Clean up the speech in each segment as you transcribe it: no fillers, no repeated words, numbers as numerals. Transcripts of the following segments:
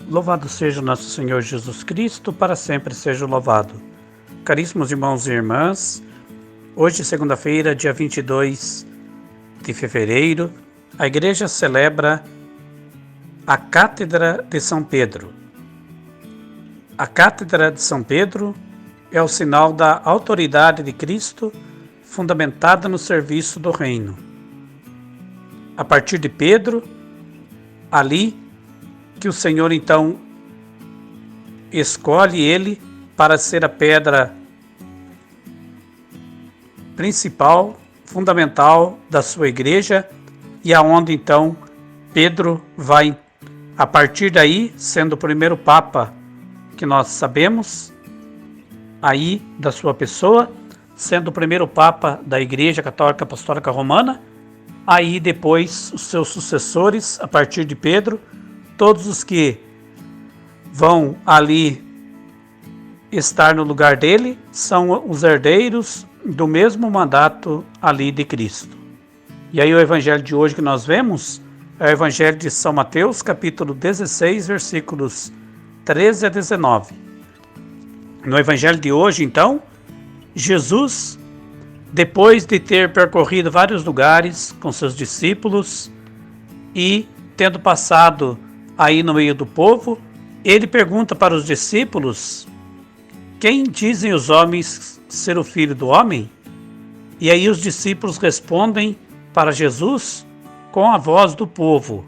Louvado seja o nosso Senhor Jesus Cristo, para sempre seja louvado. Caríssimos irmãos e irmãs, hoje, segunda-feira, dia 22 de fevereiro, a Igreja celebra a Cátedra de São Pedro. A Cátedra de São Pedro é o sinal da autoridade de Cristo, fundamentada no serviço do Reino. A partir de Pedro, ali que o Senhor então escolhe ele para ser a pedra principal, fundamental da sua igreja, e aonde então Pedro vai, a partir daí, sendo o primeiro papa que nós sabemos, aí da sua pessoa, sendo o primeiro papa da Igreja Católica Apostólica Romana, aí depois os seus sucessores, a partir de Pedro, todos os que vão ali estar no lugar dele são os herdeiros do mesmo mandato ali de Cristo. E aí o evangelho de hoje que nós vemos é o evangelho de São Mateus, capítulo 16, versículos 13 a 19. No evangelho de hoje, então, Jesus, depois de ter percorrido vários lugares com seus discípulos e tendo passado aí no meio do povo, ele pergunta para os discípulos: quem dizem os homens ser o Filho do Homem? E aí os discípulos respondem para Jesus com a voz do povo,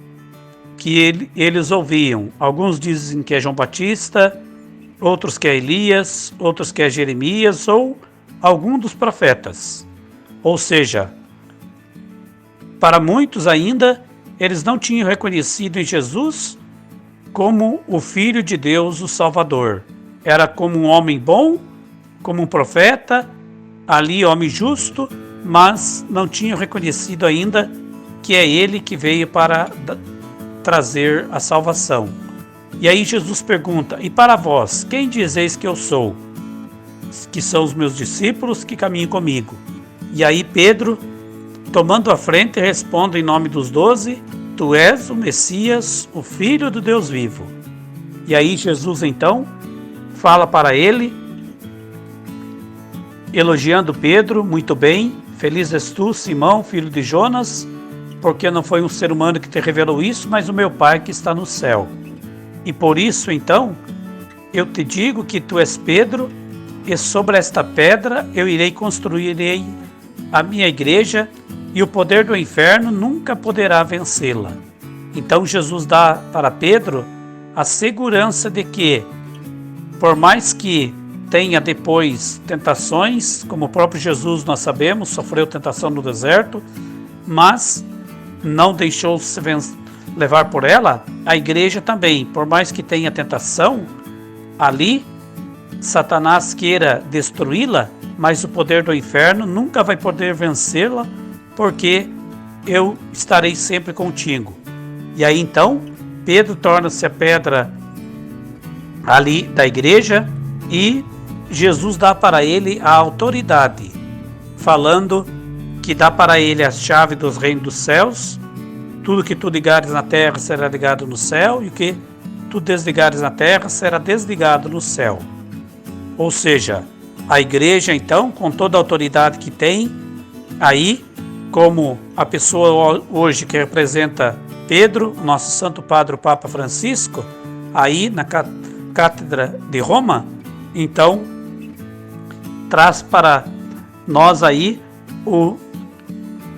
que eles ouviam. Alguns dizem que é João Batista, outros que é Elias, outros que é Jeremias ou algum dos profetas. Ou seja, para muitos ainda, eles não tinham reconhecido em Jesus como o Filho de Deus, o Salvador. Era como um homem bom, como um profeta, ali homem justo, mas não tinham reconhecido ainda que é ele que veio para trazer a salvação. E aí Jesus pergunta: e para vós, quem dizeis que eu sou? Que são os meus discípulos que caminham comigo. E aí Pedro, tomando a frente, responde em nome dos 12: tu és o Messias, o Filho do Deus vivo. E aí Jesus então fala para ele, elogiando Pedro: muito bem, feliz és tu, Simão, filho de Jonas, porque não foi um ser humano que te revelou isso, mas o meu Pai que está no céu. E por isso então eu te digo que tu és Pedro, e sobre esta pedra eu irei construir a minha igreja, e o poder do inferno nunca poderá vencê-la. Então Jesus dá para Pedro a segurança de que, por mais que tenha depois tentações, como o próprio Jesus, nós sabemos, sofreu tentação no deserto, mas não deixou-se levar por ela, a igreja também, por mais que tenha tentação, ali Satanás queira destruí-la, mas o poder do inferno nunca vai poder vencê-la, porque eu estarei sempre contigo. E aí então, Pedro torna-se a pedra ali da igreja e Jesus dá para ele a autoridade, falando que dá para ele a chave dos reinos dos céus. Tudo que tu ligares na terra será ligado no céu, e o que tu desligares na terra será desligado no céu. Ou seja, a igreja então, com toda a autoridade que tem, aí, como a pessoa hoje que representa Pedro, nosso Santo Padre, o Papa Francisco, aí na Cátedra de Roma, então, traz para nós aí o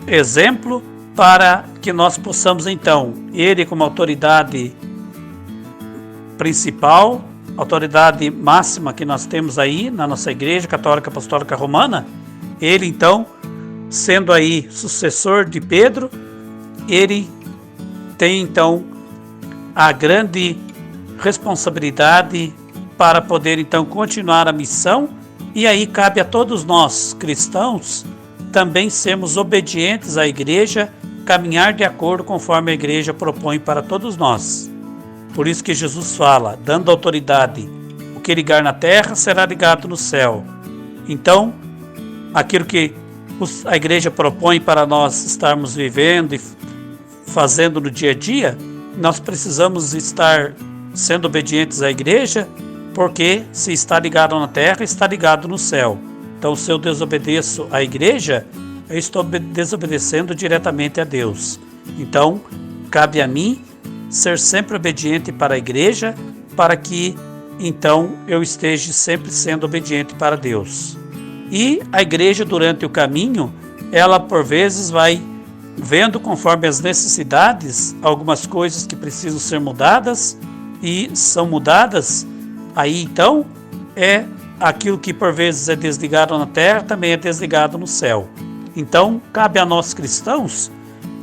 exemplo para que nós possamos então, ele como autoridade principal, autoridade máxima que nós temos aí na nossa Igreja Católica Apostólica Romana, ele então, sendo aí sucessor de Pedro, ele tem então a grande responsabilidade para poder então continuar a missão, e aí cabe a todos nós cristãos também sermos obedientes à Igreja, caminhar de acordo conforme a Igreja propõe para todos nós. Por isso que Jesus fala, dando autoridade: o que ligar na terra será ligado no céu. Então, aquilo que a igreja propõe para nós estarmos vivendo e fazendo no dia a dia, nós precisamos estar sendo obedientes à igreja, porque se está ligado na terra, está ligado no céu. Então, se eu desobedeço à igreja, eu estou desobedecendo diretamente a Deus. Então, cabe a mim ser sempre obediente para a igreja, para que, então, eu esteja sempre sendo obediente para Deus. E a igreja, durante o caminho, ela, por vezes, vai vendo, conforme as necessidades, algumas coisas que precisam ser mudadas, e são mudadas. Aí, então, é aquilo que, por vezes, é desligado na terra, também é desligado no céu. Então, cabe a nós cristãos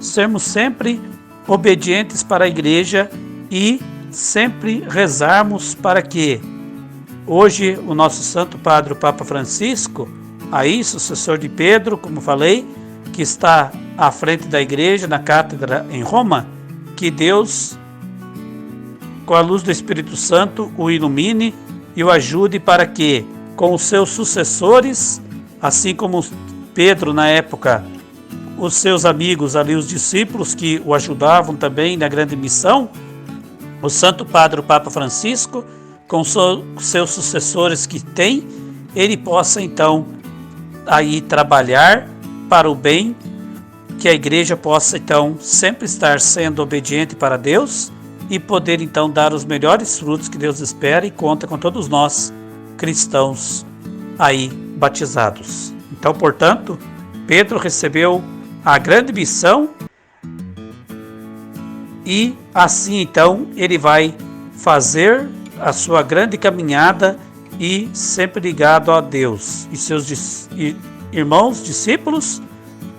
sermos sempre obedientes para a igreja e sempre rezarmos para que hoje o nosso Santo Padre, o Papa Francisco, aí sucessor de Pedro, como falei, que está à frente da igreja, na cátedra em Roma, que Deus, com a luz do Espírito Santo, o ilumine e o ajude para que, com os seus sucessores, assim como Pedro na época, os seus amigos ali, os discípulos que o ajudavam também na grande missão, o Santo Padre, o Papa Francisco, com seus sucessores que tem, ele possa então aí trabalhar para o bem, que a igreja possa então sempre estar sendo obediente para Deus e poder então dar os melhores frutos que Deus espera e conta com todos nós cristãos aí batizados. Então, portanto, Pedro recebeu a grande missão e assim então ele vai fazer a sua grande caminhada e sempre ligado a Deus. E seus irmãos, discípulos,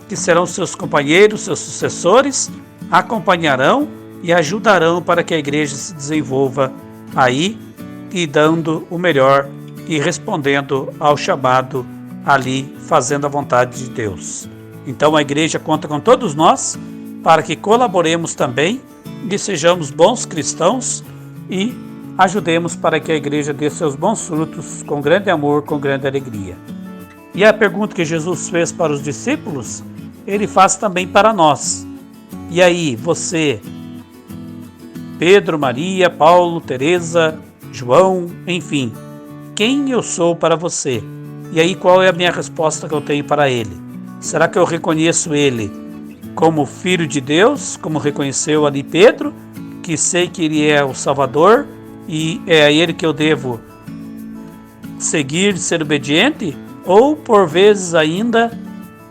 que serão seus companheiros, seus sucessores, acompanharão e ajudarão para que a igreja se desenvolva aí e dando o melhor e respondendo ao chamado ali, fazendo a vontade de Deus. Então a igreja conta com todos nós para que colaboremos também e sejamos bons cristãos e ajudemos para que a igreja dê seus bons frutos com grande amor, com grande alegria. E a pergunta que Jesus fez para os discípulos, ele faz também para nós. E aí, você, Pedro, Maria, Paulo, Teresa, João, enfim, quem eu sou para você? E aí, qual é a minha resposta que eu tenho para ele? Será que eu reconheço ele como Filho de Deus, como reconheceu ali Pedro, que sei que ele é o Salvador e é a ele que eu devo seguir, ser obediente? Ou, por vezes, ainda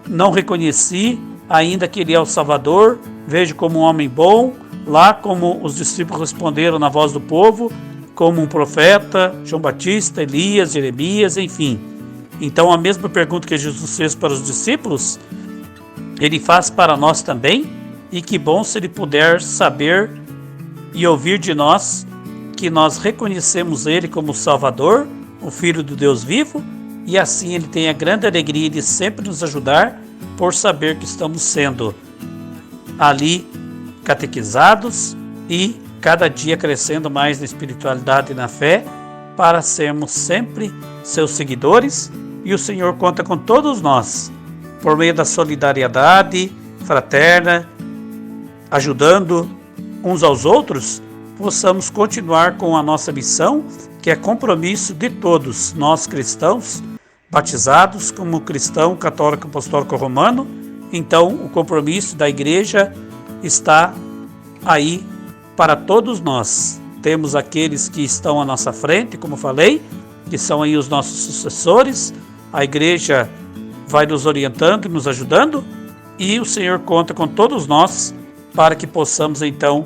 não reconheci, ainda que ele é o Salvador, vejo como um homem bom, lá como os discípulos responderam na voz do povo, como um profeta, João Batista, Elias, Jeremias, enfim. Então, a mesma pergunta que Jesus fez para os discípulos, ele faz para nós também, e que bom se ele puder saber e ouvir de nós que nós reconhecemos ele como Salvador, o Filho do Deus vivo, e assim ele tem a grande alegria de sempre nos ajudar por saber que estamos sendo ali catequizados e cada dia crescendo mais na espiritualidade e na fé para sermos sempre seus seguidores, e o Senhor conta com todos nós por meio da solidariedade fraterna, ajudando uns aos outros, possamos continuar com a nossa missão, que é compromisso de todos nós cristãos, batizados como cristão católico apostólico romano. Então o compromisso da igreja está aí para todos nós. Temos aqueles que estão à nossa frente, como falei, que são aí os nossos sucessores. A igreja vai nos orientando e nos ajudando, e o Senhor conta com todos nós para que possamos então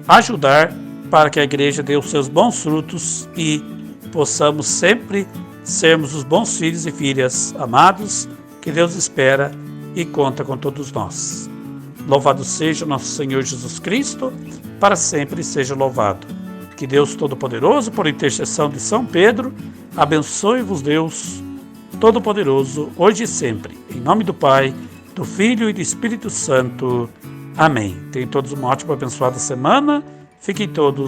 ajudar para que a igreja dê os seus bons frutos e possamos sempre sermos os bons filhos e filhas amados que Deus espera e conta com todos nós. Louvado seja o nosso Senhor Jesus Cristo, para sempre seja louvado. Que Deus Todo-Poderoso, por intercessão de São Pedro, abençoe-vos Deus Todo-Poderoso, hoje e sempre. Em nome do Pai, do Filho e do Espírito Santo. Amém. Tenham todos uma ótima, abençoada semana. Fiquem todos